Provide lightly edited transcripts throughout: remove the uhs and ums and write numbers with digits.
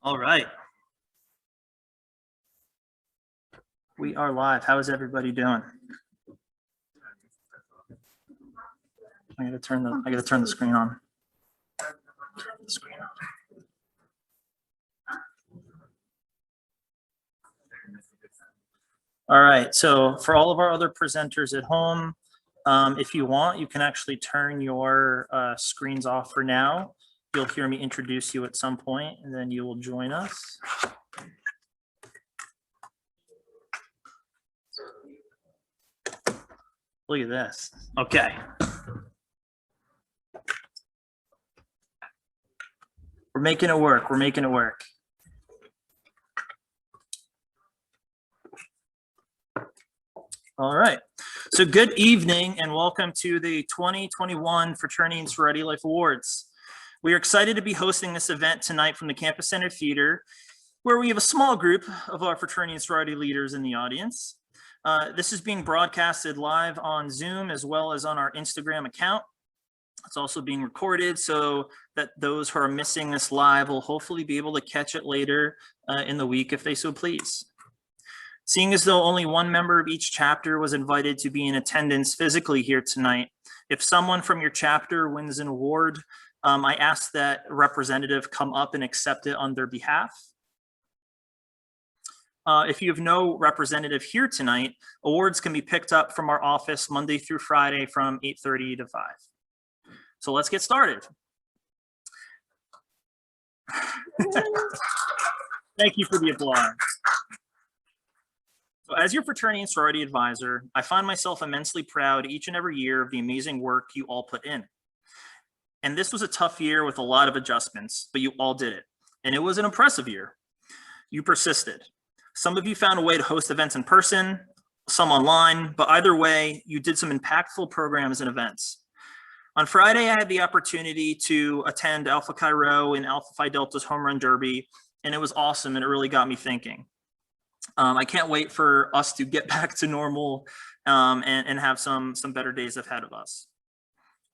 All right. We are live. How is everybody doing? I gotta turn the screen on. All right, so for all of our other presenters at home, if you want, you can actually turn your screens off for now. You'll hear me introduce you at some point, and then you will join us. Look at this. Okay. We're making it work. We're making it work. All right. So good evening and welcome to the 2021 Fraternity and Sorority Life Awards. We are excited to be hosting this event tonight from the Campus Center Theater, where we have a small group of our fraternity and sorority leaders in the audience. This is being broadcasted live on Zoom as well as on our Instagram account. It's also being recorded so that those who are missing this live will hopefully be able to catch it later in the week if they so please. Seeing as though only one member of each chapter was invited to be in attendance physically here tonight, if someone from your chapter wins an award, I ask that a representative come up and accept it on their behalf. If you have no representative here tonight, awards can be picked up from our office Monday through Friday from 8:30 to 5. So let's get started. Thank you for the applause. So as your fraternity and sorority advisor, I find myself immensely proud each and every year of the amazing work you all put in. And this was a tough year with a lot of adjustments, but you all did it. And it was an impressive year. You persisted. Some of you found a way to host events in person, some online, but either way, you did some impactful programs and events. On Friday, I had the opportunity to attend Alpha Chi Rho and Alpha Phi Delta's Home Run Derby, and it was awesome, and it really got me thinking. I can't wait for us to get back to normal and have some better days ahead of us.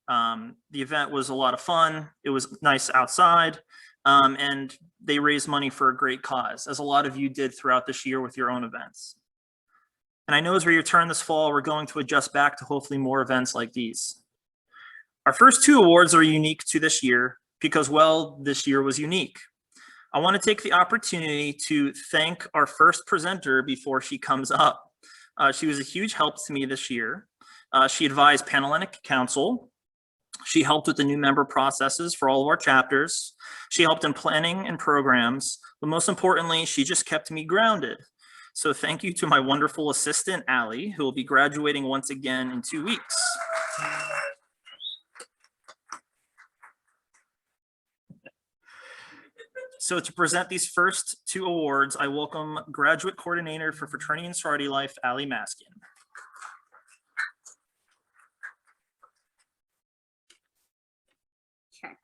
The event was a lot of fun. It was nice outside, and they raised money for a great cause, as a lot of you did throughout this year with your own events. And I know as we return this fall, we're going to adjust back to hopefully more events like these. Our first two awards are unique to this year because, well, this year was unique. I want to take the opportunity to thank our first presenter before she comes up. She was a huge help to me this year. She advised Panhellenic Council. She helped with the new member processes for all of our chapters. She helped in planning and programs, but most importantly, she just kept me grounded. So thank you to my wonderful assistant, Allie, who will be graduating once again in 2 weeks. So to present these first two awards, I welcome Graduate Coordinator for Fraternity and Sorority Life, Allie Maskin. Okay.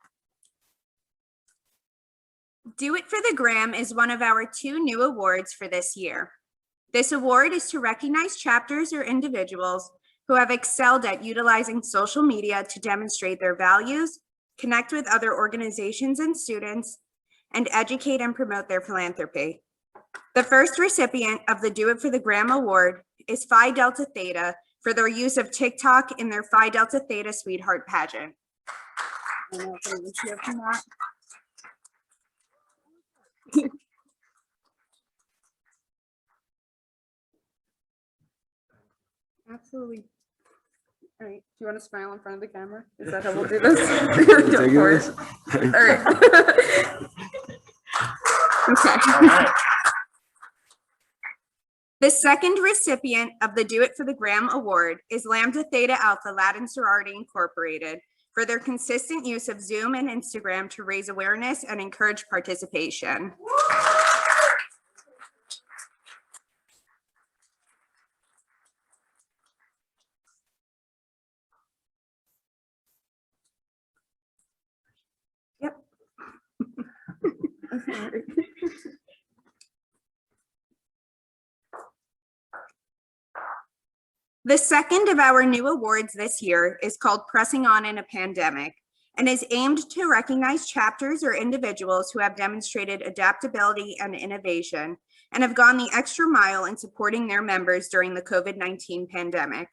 Do It for the Gram is one of our two new awards for this year. This award is to recognize chapters or individuals who have excelled at utilizing social media to demonstrate their values, connect with other organizations and students, and educate and promote their philanthropy. The first recipient of the Do It for the Gram Award is Phi Delta Theta for their use of TikTok in their Phi Delta Theta Sweetheart Pageant. Absolutely. All right. Do you want to smile in front of the camera? Is that how we'll do this? Don't worry. All right. Okay. All right. The second recipient of the Do It for the Gram Award is Lambda Theta Alpha Latin Sorority Incorporated for their consistent use of Zoom and Instagram to raise awareness and encourage participation. Yep. The second of our new awards this year is called Pressing On in a Pandemic and is aimed to recognize chapters or individuals who have demonstrated adaptability and innovation and have gone the extra mile in supporting their members during the COVID-19 pandemic.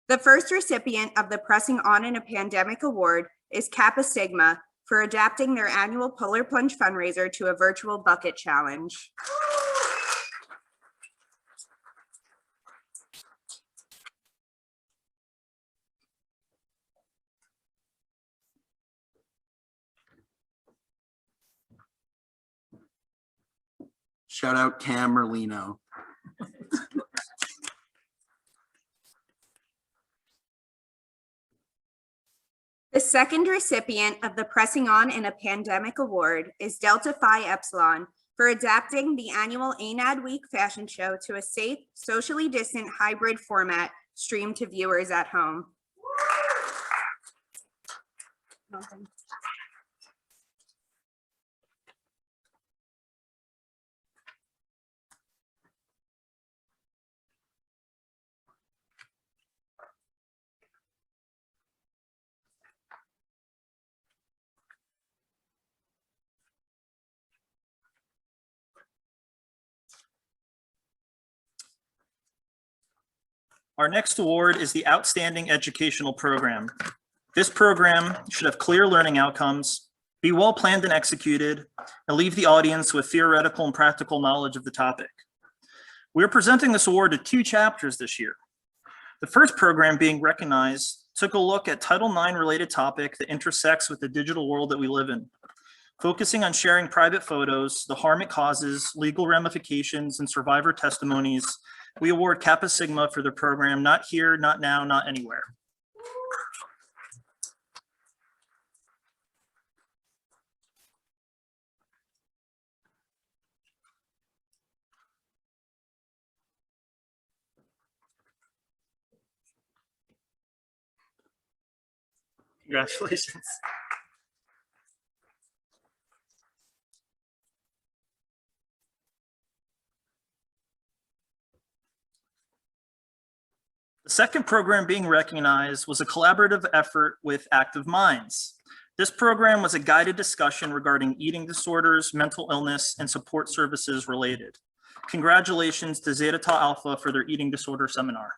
The first recipient of the Pressing On in a Pandemic Award is Kappa Sigma for adapting their annual Polar Plunge fundraiser to a virtual bucket challenge. Shout out Cam Merlino. The second recipient of the Pressing On in a Pandemic Award is Delta Phi Epsilon for adapting the annual ANAD Week fashion show to a safe, socially distant hybrid format streamed to viewers at home. Our next award is the Outstanding Educational Program. This program should have clear learning outcomes, be well planned and executed, and leave the audience with theoretical and practical knowledge of the topic. We are presenting this award to 2 chapters this year. The first program being recognized took a look at Title IX related topic that intersects with the digital world that we live in. Focusing on sharing private photos, the harm it causes, legal ramifications, and survivor testimonies, we award Kappa Sigma for the program Not Here, Not Now, Not Anywhere. Congratulations. The second program being recognized was a collaborative effort with Active Minds. This program was a guided discussion regarding eating disorders, mental illness, and support services related. Congratulations to Zeta Tau Alpha for their eating disorder seminar.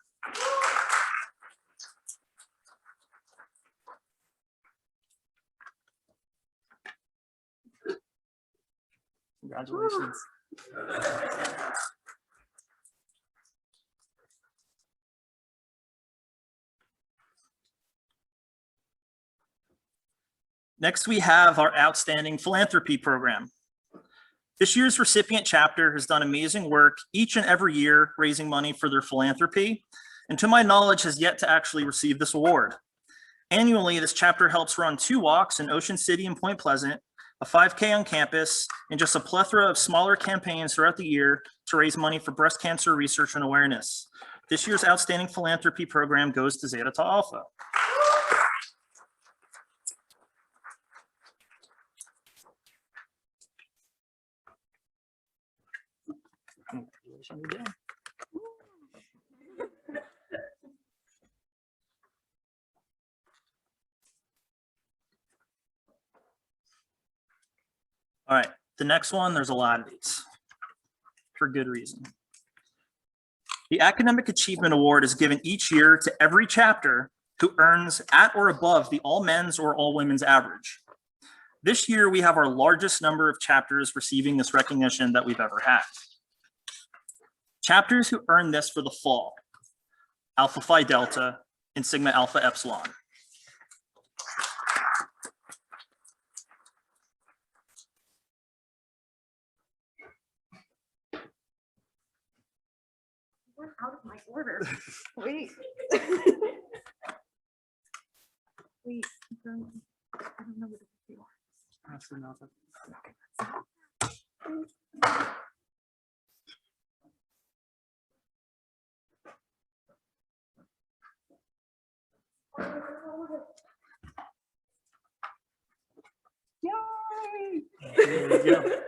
Congratulations. Next, we have our Outstanding Philanthropy Program. This year's recipient chapter has done amazing work each and every year raising money for their philanthropy, and to my knowledge has yet to actually receive this award. Annually, this chapter helps run 2 walks in Ocean City and Point Pleasant, a 5K on campus, and just a plethora of smaller campaigns throughout the year to raise money for breast cancer research and awareness. This year's Outstanding Philanthropy Program goes to Zeta Tau Alpha. Congratulations again. All right, the next one, there's a lot of these for good reason. The Academic Achievement Award is given each year to every chapter who earns at or above the all men's or all women's average. This year, we have our largest number of chapters receiving this recognition that we've ever had. Chapters who earned this for the fall: Alpha Phi Delta and Sigma Alpha Epsilon. We're out of my order. Wait. Wait. I don't know what to do. Actually, no, Yay! there you go.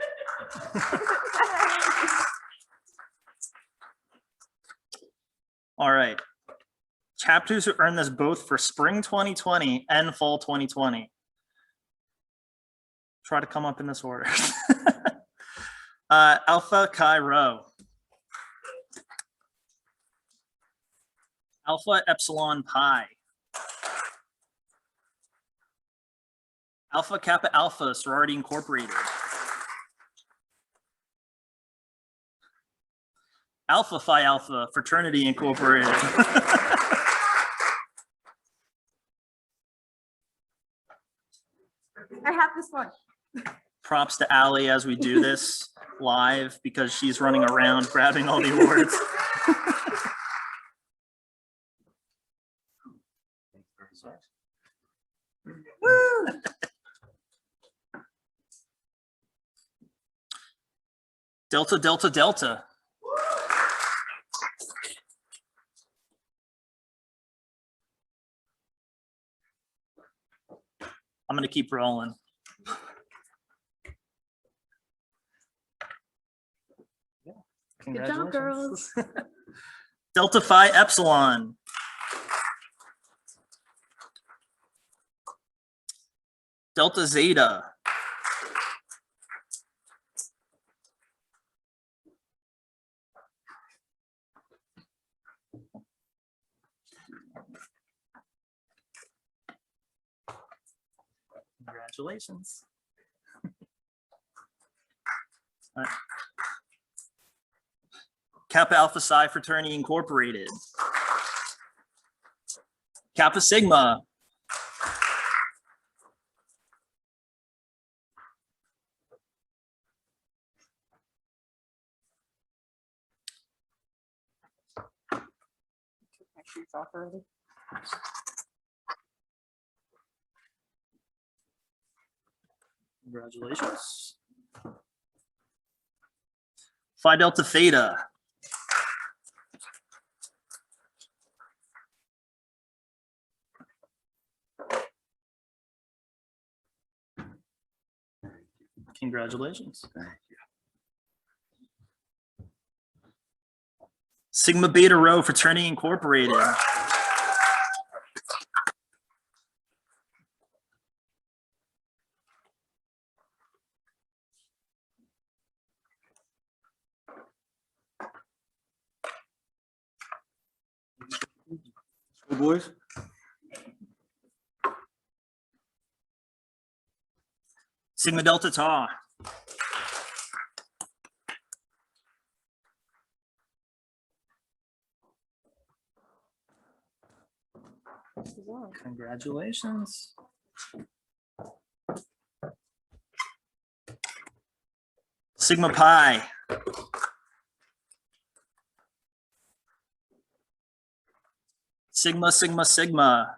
All right. Chapters who earned this both for spring 2020 and fall 2020. try to come up in this order. Alpha Chi Rho. Alpha Epsilon Pi. Alpha Kappa Alpha, Sorority Incorporated. Alpha Phi Alpha, Fraternity Incorporated. I have this one. Props to Allie as we do this live because she's running around grabbing all the awards. Delta, Delta, Delta. I'm going to keep rolling. Good job, girls. Delta Phi Epsilon. Delta Zeta. Congratulations. All right. Kappa Alpha Psi Fraternity Incorporated. Kappa Sigma. My shoes off already. Congratulations. Phi Delta Theta. Congratulations. Thank you. Sigma Beta Rho Fraternity Incorporated. School boys? Sigma Delta Tau. Congratulations. Sigma Pi. Sigma, Sigma, Sigma.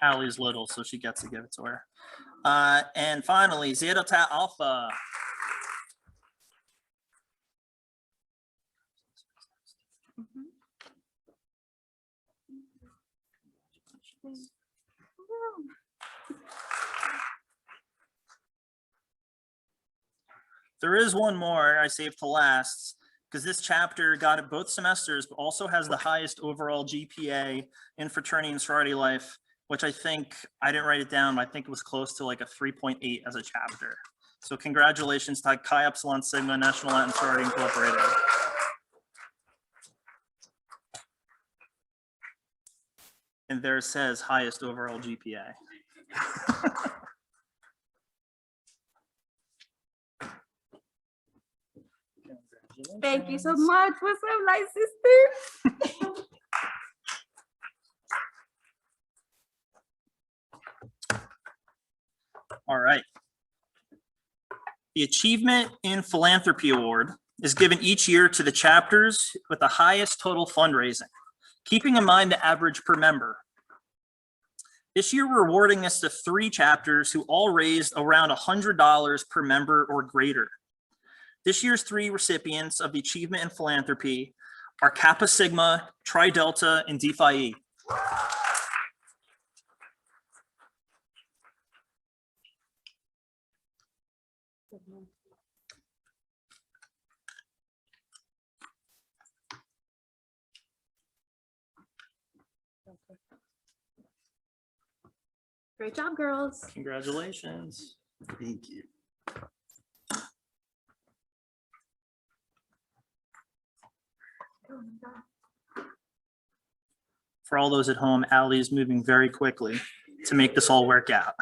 Allie's little, so she gets to give it to her. And finally, Zeta Tau Alpha. There is one more I saved to last because this chapter got it both semesters, but also has the highest overall GPA in fraternity and sorority life, which I think, I didn't write it down, but I think it was close to like a 3.8 as a chapter. So congratulations to Chi Epsilon Sigma National Latin Sorority Incorporated. And there it says highest overall GPA. Thank you so much. What's up, my sister? All right. The Achievement in Philanthropy Award is given each year to the chapters with the highest total fundraising, keeping in mind the average per member. This year, we're awarding this to 3 chapters who all raised around $100 per member or greater. This year's 3 recipients of the Achievement in Philanthropy are Kappa Sigma, Tri Delta, and D Phi E. Great job, girls. Congratulations. Thank you. For all those at home, Allie is moving very quickly to make this all work out.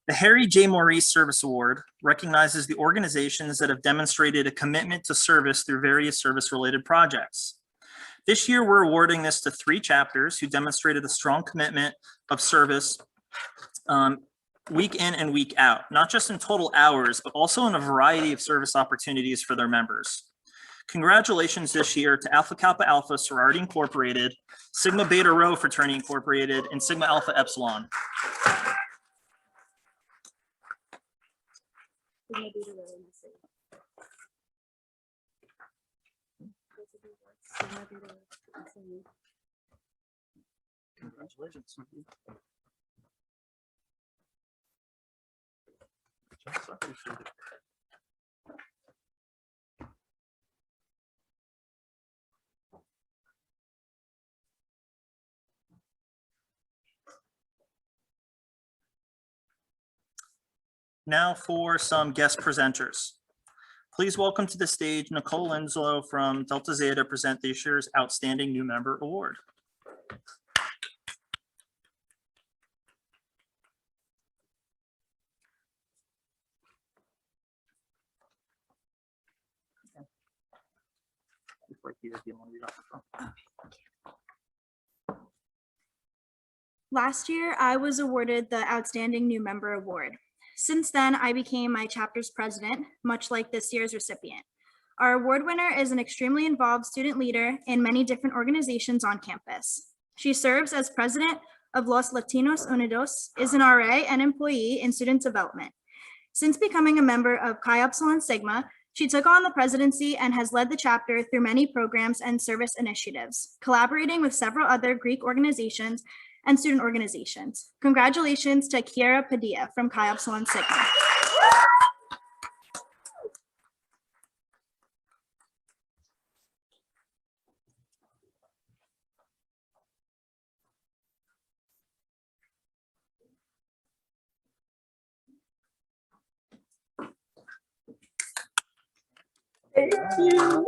The Harry J. Maurice Service Award recognizes the organizations that have demonstrated a commitment to service through various service-related projects. This year, we're awarding this to 3 chapters who demonstrated a strong commitment of service week in and week out, not just in total hours, but also in a variety of service opportunities for their members. Congratulations this year to Alpha Kappa Alpha Sorority Incorporated, Sigma Beta Rho Fraternity Incorporated, and Sigma Alpha Epsilon. Congratulations. Now for some guest presenters. Please welcome to the stage Nicole Linslow from Delta Zeta to present this year's Outstanding New Member Award. Last year, I was awarded the Outstanding New Member Award. Since then, I became my chapter's president, much like this year's recipient. Our award winner is an extremely involved student leader in many different organizations on campus. She serves as president of Los Latinos Unidos, is an RA and employee in student development. Since becoming a member of Chi Epsilon Sigma, she took on the presidency and has led the chapter through many programs and service initiatives, collaborating with several other Greek organizations and student organizations. Congratulations to Kiara Padilla from Chi Epsilon Sigma. Thank you.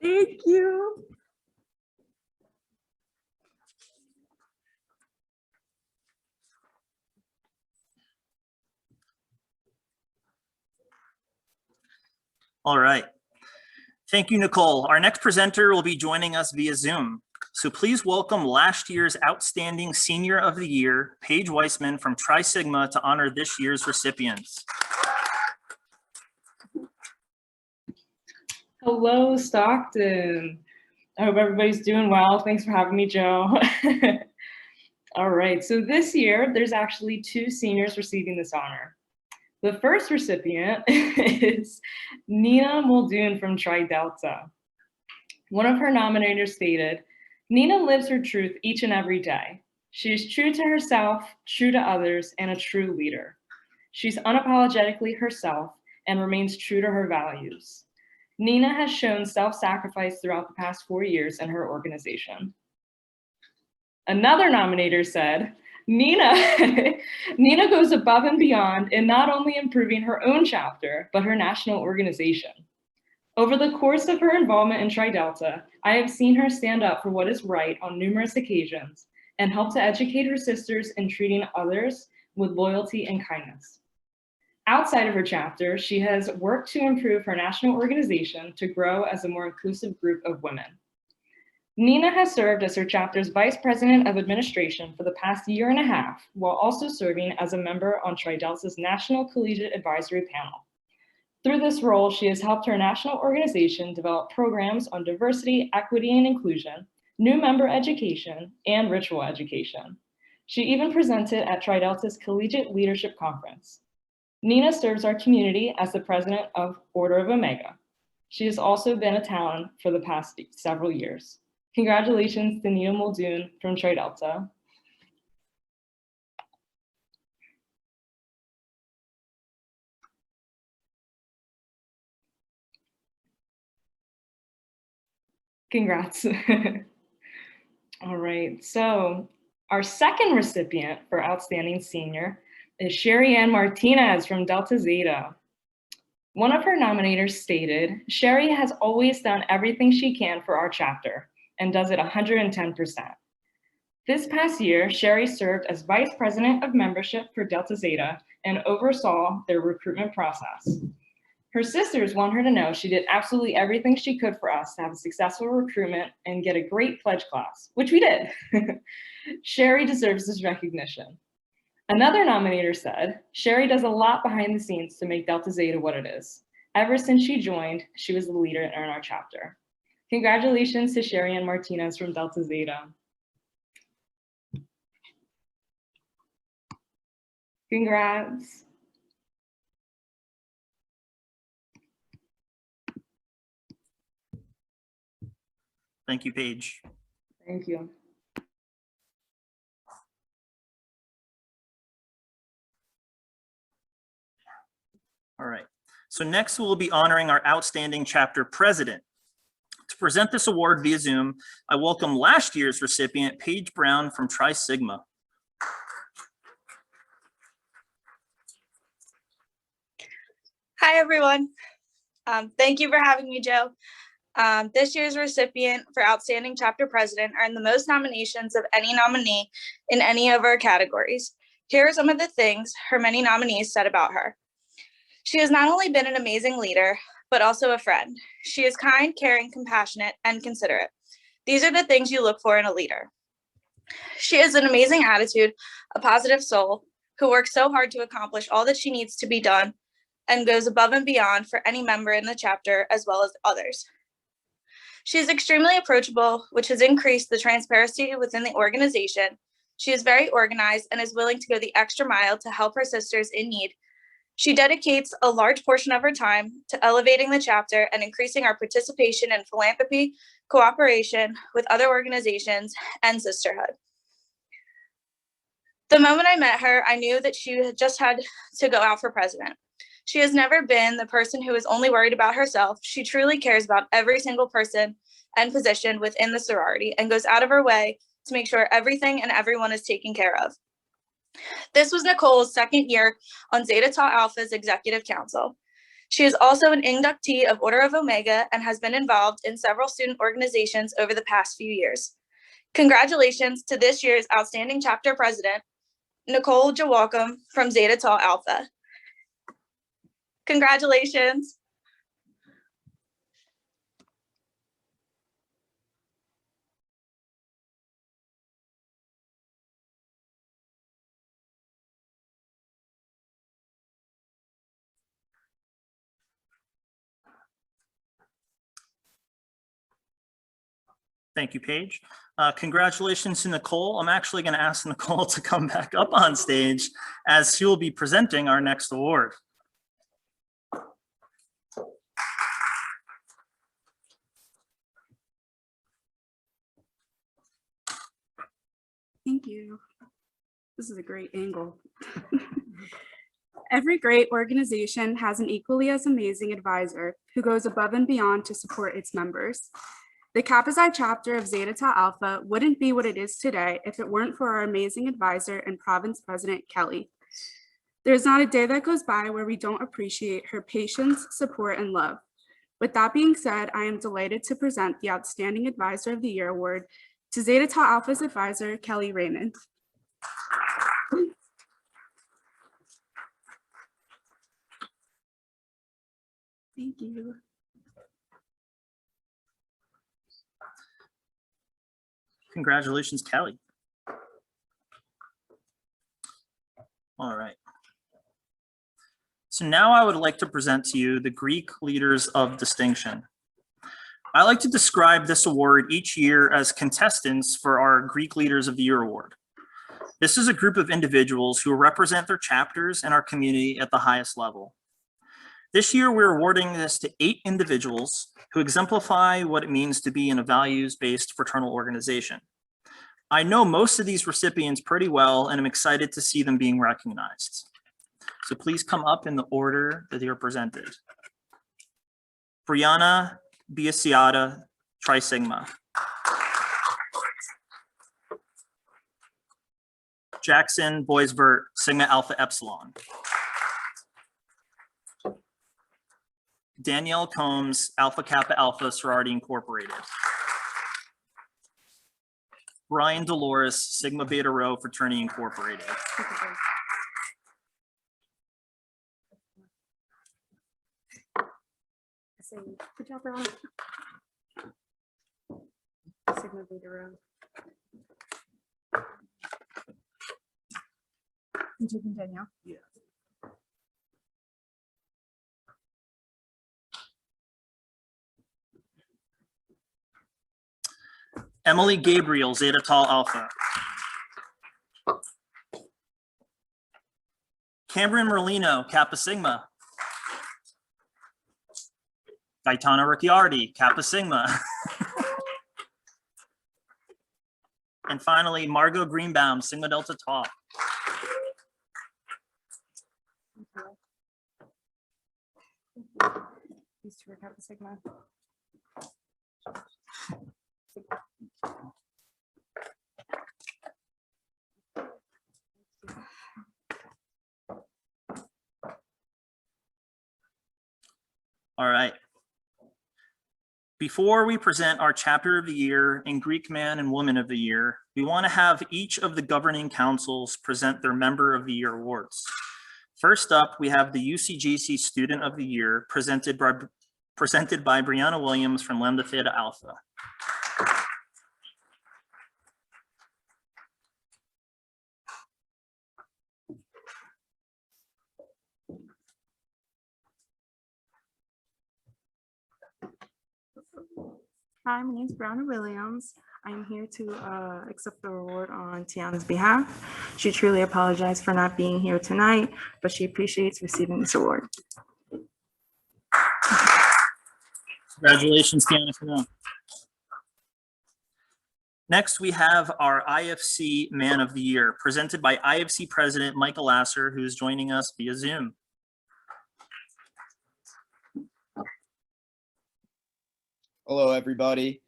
Thank you. All right. Thank you, Nicole. Our next presenter will be joining us via Zoom. So please welcome last year's Outstanding Senior of the Year, Paige Weissman from Tri Sigma, to honor this year's recipients. Hello, Stockton. I hope everybody's doing well. Thanks for having me, Joe. All right, so this year, there's actually 2 seniors receiving this honor. The first recipient is Nina Muldoon from Tri Delta. One of her nominators stated, "Nina lives her truth each and every day. She is true to herself, true to others, and a true leader. She's unapologetically herself and remains true to her values. Nina has shown self-sacrifice throughout the past 4 years in her organization." Another nominator said, Nina goes above and beyond in not only improving her own chapter, but her national organization. Over the course of her involvement in Tri Delta, I have seen her stand up for what is right on numerous occasions and help to educate her sisters in treating others with loyalty and kindness. Outside of her chapter, she has worked to improve her national organization to grow as a more inclusive group of women. Nina has served as her chapter's Vice President of Administration for the past 1.5 years, while also serving as a member on Tri Delta's National Collegiate Advisory Panel. Through this role, she has helped her national organization develop programs on diversity, equity, and inclusion, new member education, and ritual education. She even presented at Tri Delta's Collegiate Leadership Conference. Nina serves our community as the president of Order of Omega. She has also been a talent for the past several years. Congratulations to Nina Muldoon from Tri Delta. Congrats. All right, so our second recipient for Outstanding Senior is Sheri Ann Martinez from Delta Zeta. One of her nominators stated, Sheri has always done everything she can for our chapter and does it 110%. This past year, Sheri served as Vice President of Membership for Delta Zeta and oversaw their recruitment process. Her sisters want her to know she did absolutely everything she could for us to have a successful recruitment and get a great pledge class, which we did. Sheri deserves this recognition. Another nominator said, Sheri does a lot behind the scenes to make Delta Zeta what it is. Ever since she joined, she was the leader in our chapter. Congratulations to Sheri Ann Martinez from Delta Zeta. Congrats. Thank you, Paige. Thank you. All right. So next we'll be honoring our Outstanding Chapter President. To present this award via Zoom, I welcome last year's recipient, Paige Brown from Tri Sigma. Hi, everyone. Thank you for having me, Joe. This year's recipient for Outstanding Chapter President earned the most nominations of any nominee in any of our categories. Here are some of the things her many nominees said about her. She has not only been an amazing leader, but also a friend. She is kind, caring, compassionate, and considerate. These are the things you look for in a leader. She has an amazing attitude, a positive soul, who works so hard to accomplish all that she needs to be done and goes above and beyond for any member in the chapter as well as others. She is extremely approachable, which has increased the transparency within the organization. She is very organized and is willing to go the extra mile to help her sisters in need. She dedicates a large portion of her time to elevating the chapter and increasing our participation in philanthropy, cooperation with other organizations, and sisterhood. The moment I met her, I knew that she had just had to go out for president. She has never been the person who is only worried about herself. She truly cares about every single person and position within the sorority and goes out of her way to make sure everything and everyone is taken care of. This was Nicole's second year on Zeta Tau Alpha's Executive Council. She is also an inductee of Order of Omega and has been involved in several student organizations over the past few years. Congratulations to this year's Outstanding Chapter President, Nicole Jawalcom from Zeta Tau Alpha. Congratulations. Thank you, Paige. Congratulations to Nicole. I'm actually going to ask Nicole to come back up on stage as she will be presenting our next award. Thank you. This is a great angle. Every great organization has an equally as amazing advisor who goes above and beyond to support its members. The Kappa Psi chapter of Zeta Tau Alpha wouldn't be what it is today if it weren't for our amazing advisor and province president, Kelly. There's not a day that goes by where we don't appreciate her patience, support, and love. With that being said, I am delighted to present the Outstanding Advisor of the Year award to Zeta Tau Alpha's advisor, Kelly Raymond. Thank you. Congratulations, Kelly. All right. So now I would like to present to you the Greek Leaders of Distinction. I like to describe this award each year as contestants for our Greek Leaders of the Year award. This is a group of individuals who represent their chapters and our community at the highest level. This year, we're awarding this to 8 individuals who exemplify what it means to be in a values-based fraternal organization. I know most of these recipients pretty well, and I'm excited to see them being recognized. So please come up in the order that they are presented. Brianna Biasiata, Tri Sigma. Jackson Boisvert, Sigma Alpha Epsilon. Danielle Combs, Alpha Kappa Alpha Sorority Incorporated. Brian Dolores, Sigma Beta Rho Fraternity Incorporated. Good job, Ron. Sigma Beta Rho. Did you continue? Yeah. Emily Gabriel, Zeta Tau Alpha. Cameron Merlino, Kappa Sigma. Gaetano Ricciardi, Kappa Sigma. And finally, Margot Greenbaum, Sigma Delta Tau. These two are Kappa Sigma. All right. Before we present our chapter of the year and Greek man and woman of the year, we want to have each of the governing councils present their member of the year awards. First up, we have the UCGC student of the year presented by Brianna Williams from Lambda Theta Alpha. Hi, my name is Brianna Williams. I'm here to accept the award on Tiana's behalf. She truly apologized for not being here tonight, but she appreciates receiving this award. Congratulations, Tiana. Next, we have our IFC Man of the Year, presented by IFC President Michael Lasser, who is joining us via Zoom. Hello, everybody.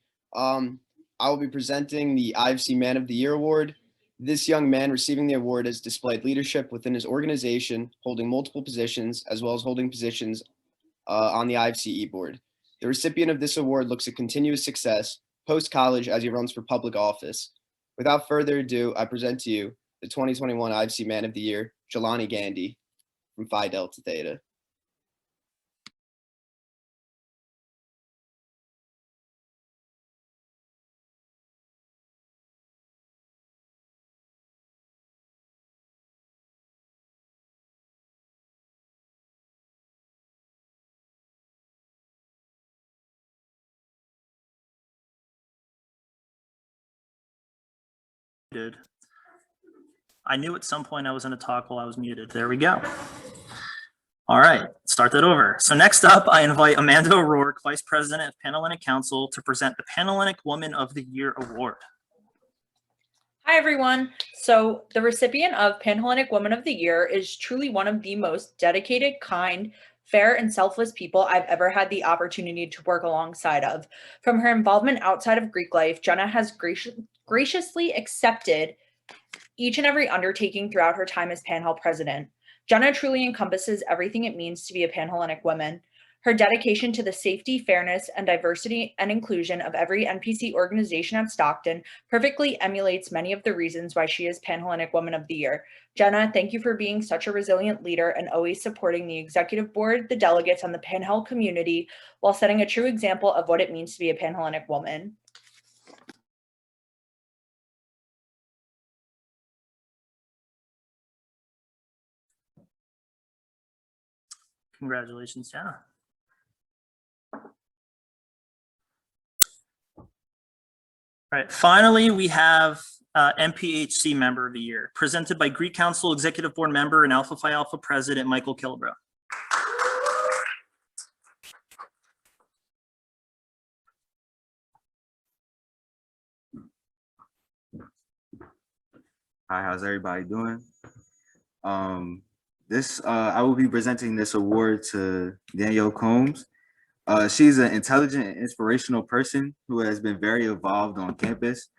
I will be presenting the IFC Man of the Year Award. This young man receiving the award has displayed leadership within his organization, holding multiple positions, as well as holding positions on the IFCE board. The recipient of this award looks at continuous success post-college as he runs for public office. Without further ado, I present to you the 2021 IFC Man of the Year, Jelani Gandy from Phi Delta Theta. I knew at some point I was going to talk while I was muted. There we go. All right, start that over. So next up, I invite Amanda O'Rourke, Vice President of Panhellenic Council, to present the Panhellenic Woman of the Year Award. Hi, everyone. So the recipient of Panhellenic Woman of the Year is truly one of the most dedicated, kind, fair, and selfless people I've ever had the opportunity to work alongside of. From her involvement outside of Greek life, Jenna has graciously accepted each and every undertaking throughout her time as Panhell president. Jenna truly encompasses everything it means to be a Panhellenic woman. Her dedication to the safety, fairness, and diversity and inclusion of every NPC organization at Stockton perfectly emulates many of the reasons why she is Panhellenic Woman of the Year. Jenna, thank you for being such a resilient leader and always supporting the executive board, the delegates, and the Panhell community while setting a true example of what it means to be a Panhellenic woman. Congratulations, Jenna. All right, finally, we have Mphc Member of the Year, presented by Greek Council Executive Board Member and Alpha Phi Alpha President Michael Kilbrough. Hi, how's everybody doing? I will be presenting this award to Danielle Combs. She's an intelligent and inspirational person who has been very involved on campus.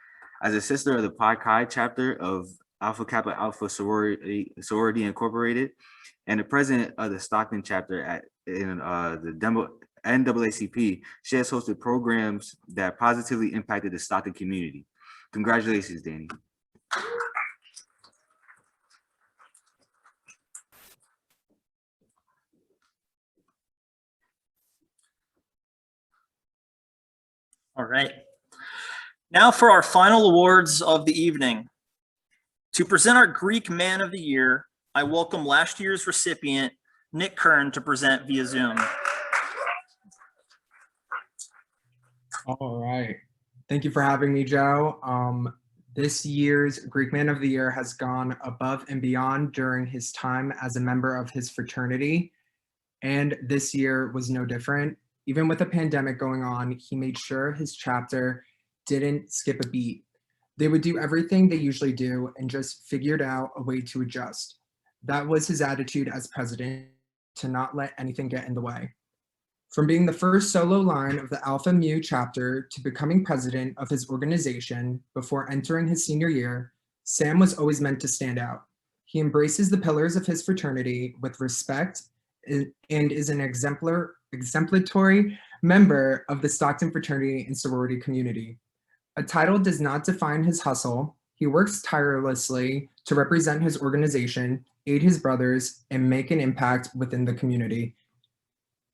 As a sister of the Pi Chi chapter of Alpha Kappa Alpha Sorority Incorporated, and the president of the Stockton chapter in the NAACP, she has hosted programs that positively impacted the Stockton community. Congratulations, Danny. All right. Now for our final awards of the evening. To present our Greek Man of the Year, I welcome last year's recipient, Nick Kern, to present via Zoom. All right. Thank you for having me, Joe. This year's Greek Man of the Year has gone above and beyond during his time as a member of his fraternity. And this year was no different. Even with a pandemic going on, he made sure his chapter didn't skip a beat. They would do everything they usually do and just figured out a way to adjust. That was his attitude as president, to not let anything get in the way. From being the first solo line of the Alpha Mu chapter to becoming president of his organization before entering his senior year, Sam was always meant to stand out. He embraces the pillars of his fraternity with respect and is an exemplary member of the Stockton fraternity and sorority community. A title does not define his hustle. He works tirelessly to represent his organization, aid his brothers, and make an impact within the community.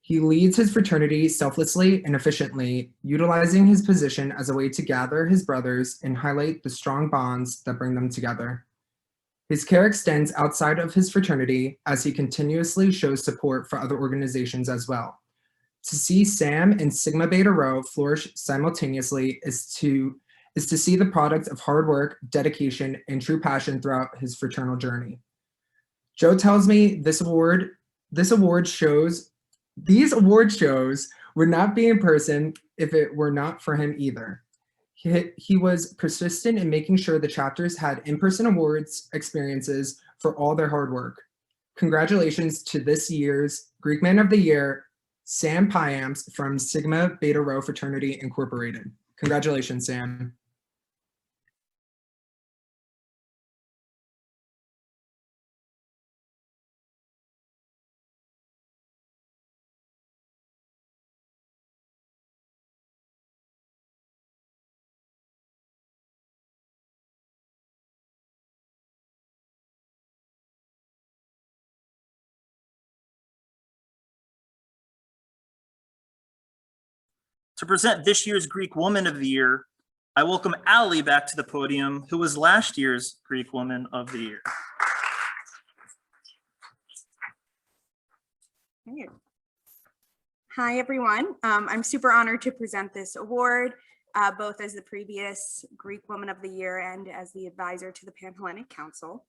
He leads his fraternity selflessly and efficiently, utilizing his position as a way to gather his brothers and highlight the strong bonds that bring them together. His care extends outside of his fraternity as he continuously shows support for other organizations as well. To see Sam and Sigma Beta Rho flourish simultaneously is to see the product of hard work, dedication, and true passion throughout his fraternal journey. Joe tells me these award shows would not be in person if it were not for him either. He was persistent in making sure the chapters had in-person awards experiences for all their hard work. Congratulations to this year's Greek Man of the Year, Sam Piams from Sigma Beta Rho Fraternity Incorporated. Congratulations, Sam. To present this year's Greek Woman of the Year, I welcome Ali back to the podium, who was last year's Greek Woman of the Year. Hi, everyone. I'm super honored to present this award, both as the previous Greek Woman of the Year and as the advisor to the Pan-Hellenic Council.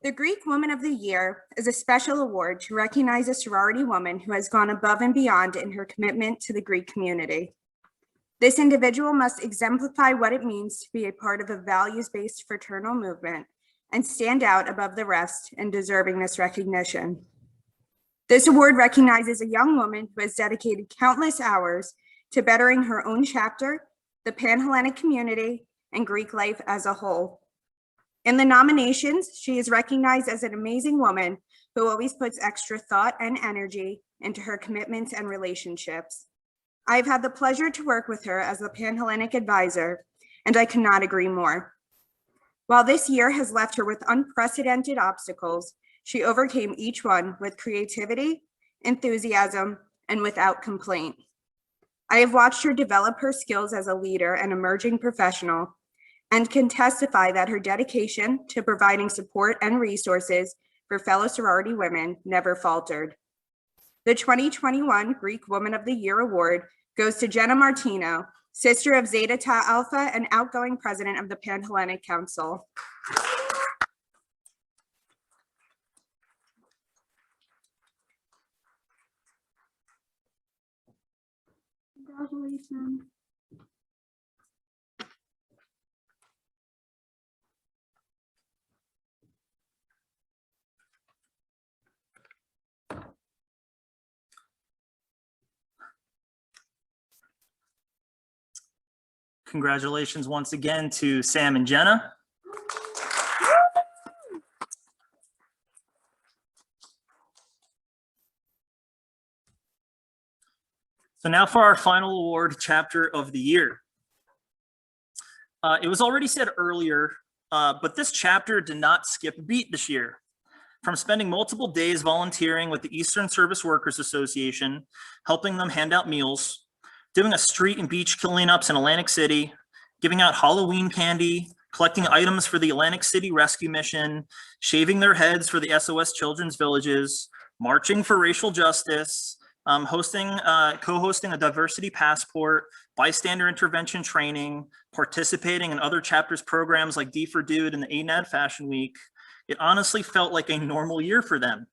The Greek Woman of the Year is a special award to recognize a sorority woman who has gone above and beyond in her commitment to the Greek community. This individual must exemplify what it means to be a part of a values-based fraternal movement and stand out above the rest in deserving this recognition. This award recognizes a young woman who has dedicated countless hours to bettering her own chapter, the Pan-Hellenic community, and Greek life as a whole. In the nominations, she is recognized as an amazing woman who always puts extra thought and energy into her commitments and relationships. I have had the pleasure to work with her as the Pan-Hellenic advisor, and I cannot agree more. While this year has left her with unprecedented obstacles, she overcame each one with creativity, enthusiasm, and without complaint. I have watched her develop her skills as a leader and emerging professional, and can testify that her dedication to providing support and resources for fellow sorority women never faltered. The 2021 Greek Woman of the Year Award goes to Jenna Martino, sister of Zeta Tau Alpha and outgoing president of the Pan-Hellenic Council. Congratulations. Congratulations once again to Sam and Jenna. So now for our final award, Chapter of the Year. It was already said earlier, but this chapter did not skip a beat this year. From spending multiple days volunteering with the Eastern Service Workers Association, helping them hand out meals, doing a street and beach cleanups in Atlantic City, giving out Halloween candy, collecting items for the Atlantic City Rescue Mission, shaving their heads for the SOS Children's Villages, marching for racial justice, co-hosting a diversity passport, bystander intervention training, participating in other chapters programs like D for Dude and the ANAD Fashion Week. It honestly felt like a normal year for them.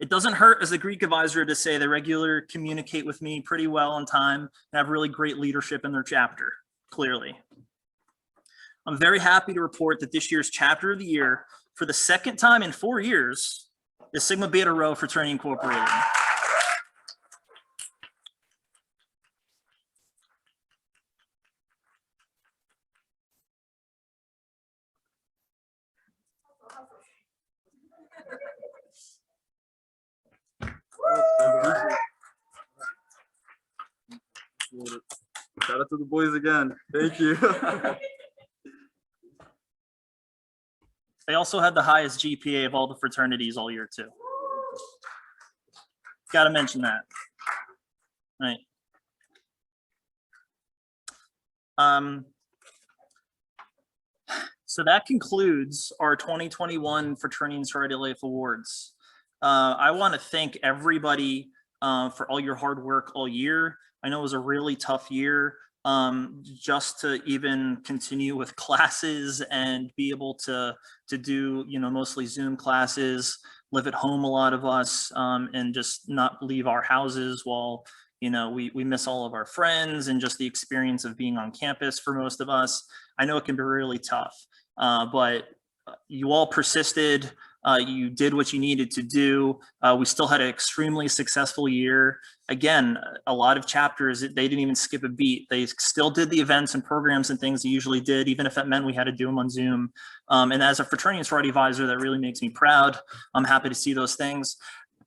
It doesn't hurt as a Greek advisor to say they regularly communicate with me pretty well on time and have really great leadership in their chapter, clearly. I'm very happy to report that this year's Chapter of the Year, for the second time in 4 years, is Sigma Beta Rho Fraternity Incorporated. Shout out to the boys again. Thank you. They also had the highest GPA of all the fraternities all year too. Got to mention that. Right. So that concludes our 2021 Fraternity and Sorority Life Awards. I want to thank everybody for all your hard work all year. I know it was a really tough year just to even continue with classes and be able to do, mostly Zoom classes, live at home, a lot of us, and just not leave our houses while, we miss all of our friends and just the experience of being on campus for most of us. I know it can be really tough, but you all persisted. You did what you needed to do. We still had an extremely successful year. Again, a lot of chapters, they didn't even skip a beat. They still did the events and programs and things they usually did, even if that meant we had to do them on Zoom. And as a fraternity and sorority advisor, that really makes me proud. I'm happy to see those things.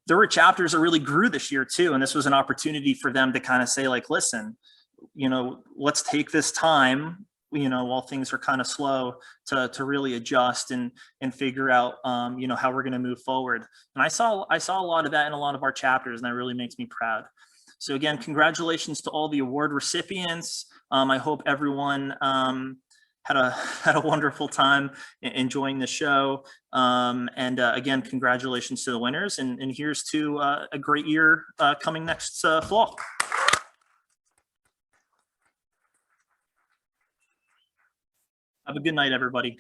There were chapters that really grew this year too. And this was an opportunity for them to kind of say like, listen, let's take this time, while things are kind of slow to really adjust and figure out, how we're going to move forward. And I saw a lot of that in a lot of our chapters, and that really makes me proud. So again, congratulations to all the award recipients. I hope everyone had a wonderful time enjoying the show. And again, congratulations to the winners. And here's to a great year coming next fall. Have a good night, everybody.